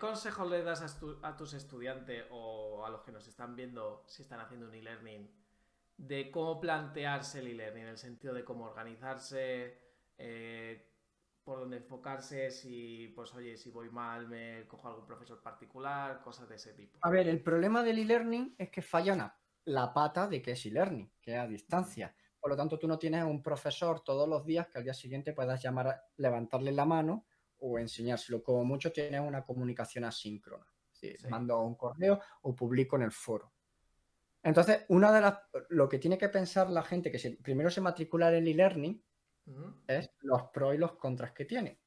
consejos le das a tus estudiantes o a los que nos están viendo si están haciendo un e-learning de cómo plantearse el e-learning, en el sentido de cómo organizarse, por dónde enfocarse, si, pues oye, si voy mal me cojo algún profesor particular, cosas de ese tipo? A ver, el problema del e-learning es que falla la pata de que es e-learning, que es a distancia. Por lo tanto, tú no tienes un profesor todos los días que al día siguiente puedas llamar, levantarle la mano o enseñárselo. Como mucho tienes una comunicación asíncrona. Sí, Sí. mando un correo o publico en el foro. Entonces, lo que tiene que pensar la gente primero se matricula en el e-learning Ujú. es los pros y los contras que tiene.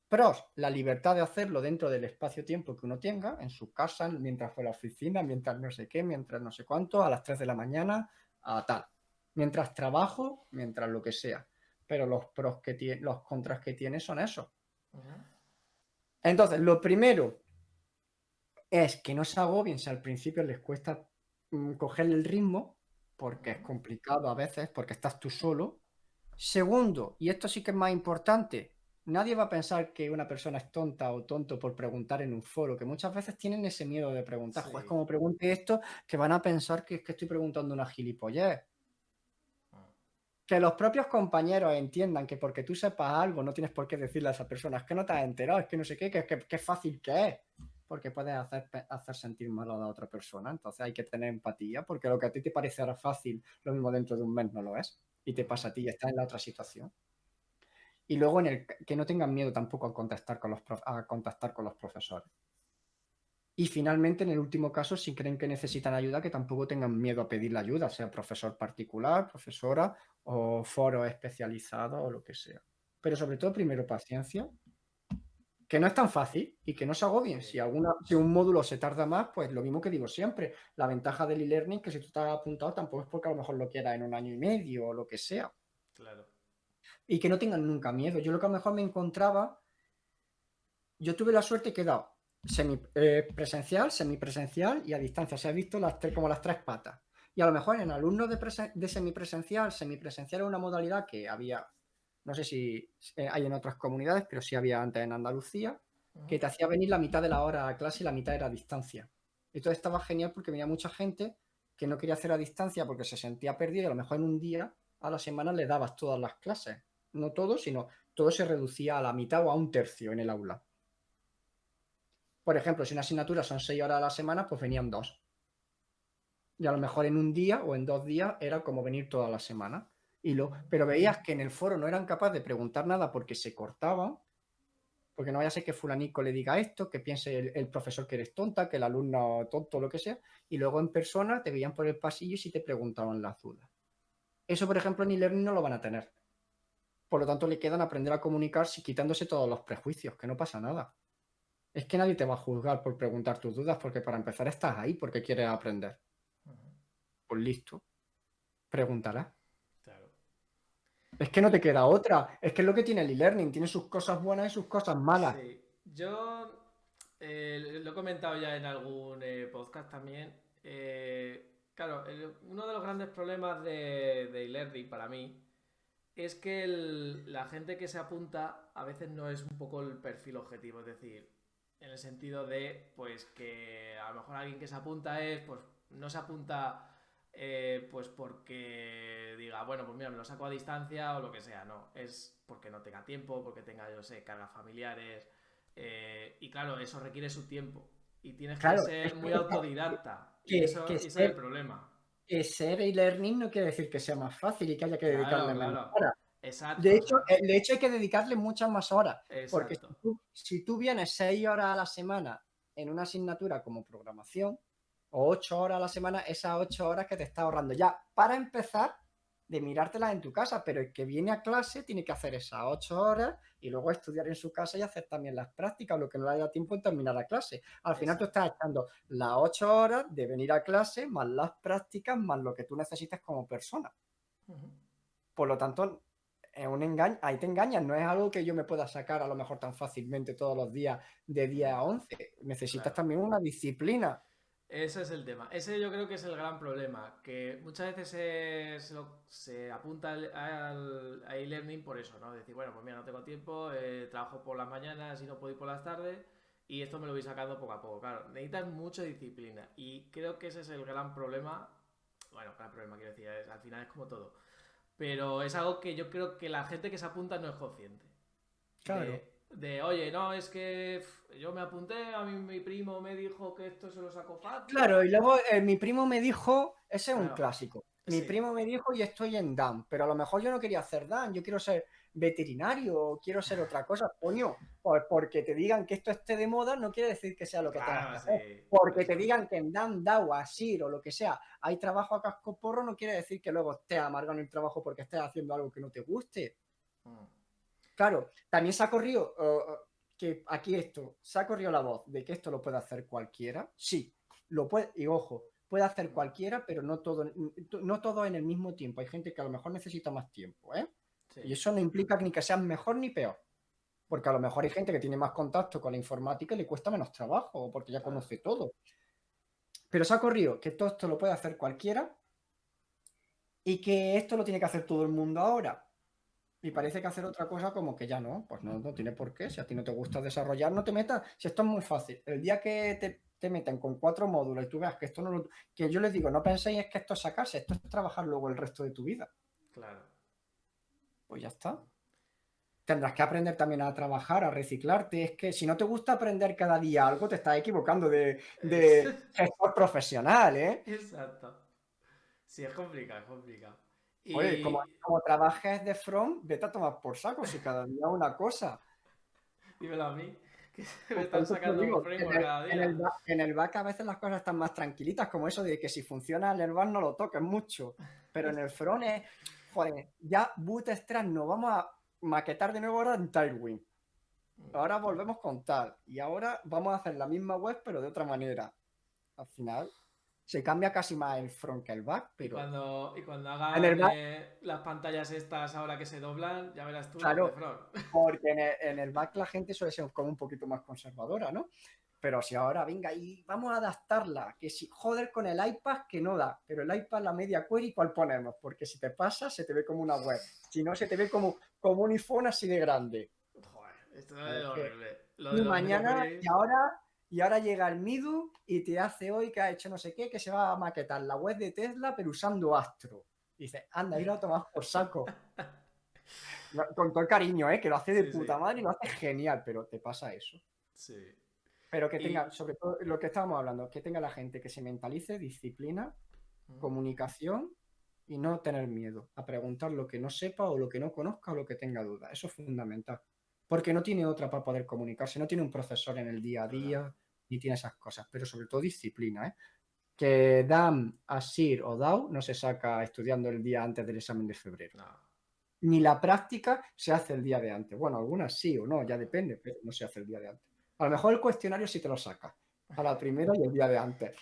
Pros, la libertad de hacerlo dentro del espacio-tiempo que uno tenga, en su casa, mientras fue a la oficina, mientras no sé qué, mientras no sé cuánto, a las 3 de la mañana, a tal. Mientras trabajo, mientras lo que sea. Pero los contras que tiene son esos. Ujú. Entonces, lo primero es que no se agobien si al principio les cuesta coger el ritmo, porque es Ujú. complicado a veces, porque estás tú solo. Segundo, y esto sí que es más importante, nadie va a pensar que una persona es tonta o tonto por preguntar en un foro, que muchas veces tienen ese miedo de preguntar, joder, Sí. como pregunte esto, que van a pensar que es que estoy preguntando una gilipollez. Que los propios compañeros entiendan que porque tú sepas algo no tienes por qué decirle a esa persona, es que no te has enterado, es que no sé qué, que fácil que es, porque puedes hacer sentir mal a la otra persona. Entonces hay que tener empatía, porque lo que a ti te parece ahora fácil, lo mismo dentro de un mes no lo es, y te Ujú. pasa a ti y estás en la otra situación. Y luego que no tengan miedo tampoco a contactar con los profesores. Y finalmente, en el último caso, si creen que necesitan ayuda, que tampoco tengan miedo a pedir la ayuda, sea profesor particular, profesora o foro especializado o lo que sea. Pero sobre todo, primero paciencia, que no es tan fácil y que no se agobien. Sí, Si un módulo se tarda más, pues lo mismo que digo siempre, la ventaja del e-learning que si tú estás apuntado tampoco es porque a lo mejor lo quieras en un año y medio o lo que sea. claro. Y que no tengan nunca miedo. Yo lo que a lo mejor me encontraba, yo tuve la suerte que he dado presencial, semipresencial y a distancia. Se ha visto como las tres patas. Y a lo mejor en alumnos de semipresencial es una modalidad que había, no sé si hay en otras comunidades, pero sí había antes en Andalucía, que Ujú. te hacía venir la mitad de la hora a clase y la mitad era a distancia. Entonces estaba genial porque venía mucha gente que no quería hacer a distancia porque se sentía perdido y a lo mejor en un día a la semana le dabas todas las clases. No todo, sino todo se reducía a la mitad o a un tercio en el aula. Por ejemplo, si una asignatura son 6 horas a la semana, pues venían dos. Y a lo mejor en un día o en 2 días era como venir toda la semana. Pero veías que en el foro no eran capaces de preguntar nada porque se cortaban, porque no vaya a ser que fulanico le diga esto, que piense el profesor que eres tonta, que el alumno tonto, lo que sea, y luego en persona te veían por el pasillo y sí te preguntaban las dudas. Eso, por ejemplo, en e-learning no lo van a tener. Por lo tanto, le quedan aprender a comunicar quitándose todos los prejuicios, que no pasa nada. Es que nadie te va a juzgar por preguntar tus dudas, porque para empezar estás ahí porque quieres aprender. Pues listo, pregúntala. Claro. Es que no te Y queda otra. Es que es lo que tiene el e-learning. Tiene sus cosas buenas y sus cosas malas. sí, yo lo he comentado ya en algún podcast también. Claro, uno de los grandes problemas de e-learning para mí es que la gente que se apunta a veces no es un poco el perfil objetivo, es decir, en el sentido de, pues que a lo mejor alguien que se apunta pues no se apunta pues porque diga, bueno, pues mira, me lo saco a distancia o lo que sea, no, es porque no tenga tiempo, porque tenga, yo sé, cargas familiares, y claro, eso requiere su tiempo y tienes que Claro, es ser muy autodidacta y que, eso, que y ese es el ser, problema. que ser e-learning no quiere decir que sea más fácil y que haya que Claro, dedicarle menos claro. horas. Exacto, o sea, De hecho hay que dedicarle muchas más horas. Porque exacto. si tú vienes 6 horas a la semana en una asignatura como programación, o 8 horas a la semana, esas 8 horas que te está ahorrando ya para empezar de mirártelas en tu casa, pero el que viene a clase tiene que hacer esas 8 horas y luego estudiar en su casa y hacer también las prácticas, lo que no le haya tiempo en terminar la clase. Al final tú Exacto. estás echando las 8 horas de venir a clase, más las prácticas, más lo que tú necesitas como persona. Ujú. Por lo tanto, es un engaño, ahí te engañas, no es algo que yo me pueda sacar a lo mejor tan fácilmente todos los días de 10 a 11. Necesitas Claro. también una disciplina. Ese es el tema. Ese yo creo que es el gran problema, que muchas veces se apunta a e-learning por eso, ¿no? Decir, bueno, pues mira, no tengo tiempo, trabajo por las mañanas y no puedo ir por las tardes, Y esto me lo voy sacando poco a poco. Claro, necesitas mucha disciplina. Y creo que ese es el gran problema. Bueno, gran problema, quiero decir, al final es como todo. Pero es algo que yo creo que la gente que se apunta no es consciente. Claro. Oye, no, es que yo me apunté, a mí mi primo me dijo que esto se lo sacó fácil. Claro, y luego mi primo me dijo, ese es un Claro, clásico. Mi sí, primo me dijo y estoy en DAM, pero a lo mejor yo no quería hacer DAM, yo quiero ser veterinario o quiero ser otra cosa, coño. Pues porque te digan que esto esté de moda no quiere decir que sea lo que tengas que claro, hacer. sí. Porque te Eso. digan que en DAM, DAO, ASIR o lo que sea hay trabajo a casco porro no quiere decir que luego estés amargando el trabajo porque estés haciendo algo que no te guste. Mm, Claro, también se ha corrido, que aquí esto, se ha corrido la voz de que esto lo puede hacer cualquiera. Sí, lo puede, y ojo, puede hacer mm, cualquiera, pero no todo en el mismo tiempo. Hay gente que a lo mejor necesita más tiempo, ¿eh? sí, Y eso no implica ni que sean mejor ni peor, porque a lo mejor hay gente que tiene más contacto con la informática y le cuesta menos trabajo, porque ya claro. conoce todo. Pero se ha corrido que todo esto lo puede hacer cualquiera y que esto lo tiene que hacer todo el mundo ahora. Y Mm, parece que hacer otra cosa como que ya no, pues no tiene por qué. Si a ti no te gusta desarrollar, no te metas. Si esto es muy fácil. El día que te meten con 4 módulos y tú veas que esto no lo... Que yo les digo, no penséis es que esto es sacarse, esto es trabajar luego el resto de tu vida. claro. Pues ya está. Tendrás que aprender también a trabajar, a reciclarte. Es que si no te gusta aprender cada día algo, te estás equivocando Es- de gestor profesional, ¿eh? Exacto. Sí, es complicado, es complicado. Oye, Y como trabajes de front, vete a tomar por saco si cada día una cosa. dímelo a mí, que se me Pues por están eso te lo sacando un digo, framework cada día. en el back a veces las cosas están más tranquilitas, como eso de que si funciona el back no lo toques mucho, pero en el front es, joder, ya Bootstrap nos vamos a maquetar de nuevo ahora en Tailwind. Mm. Ahora volvemos con tal, y ahora vamos a hacer la misma web pero de otra manera. Al final se cambia casi más el front que el back, pero Y cuando en el hagan back, las pantallas estas ahora que se doblan, ya verás tú los de claro, front. porque en el back la gente suele ser como un poquito más conservadora, ¿no? Pero si ahora venga y vamos a adaptarla, que si joder con el iPad que no da, pero el iPad la media query, ¿cuál ponemos? Porque si te pasa, se te ve como una web. Si no, se te ve como un iPhone así de grande. Joder, esto es Es que, horrible. Lo de y los media mañana, queries. y ahora llega el Midu y te hace hoy que ha hecho no sé qué, que se va a maquetar la web de Tesla, pero usando Astro. Y dices, anda, ir a tomar por saco. Con todo el cariño, ¿eh? Que lo hace de Sí, puta sí. madre y lo hace genial, pero te pasa eso. Sí. Pero que tenga, Y. sobre todo lo que estábamos hablando, que tenga la gente que se mentalice, disciplina, Mm, comunicación y no tener miedo a preguntar lo que no sepa o lo que no conozca o lo que tenga duda. Eso es fundamental. Porque no tiene otra para poder comunicarse, no tiene un profesor en el día a claro. día, ni tiene esas cosas, pero sobre todo disciplina, ¿eh? Que DAM, ASIR o DAO no se saca estudiando el día antes del examen de febrero. No. Ni la práctica se hace el día de antes. Bueno, algunas sí o no, ya depende, pero no se hace el día de antes. A lo mejor el cuestionario sí te lo sacas a la primera y el día de antes.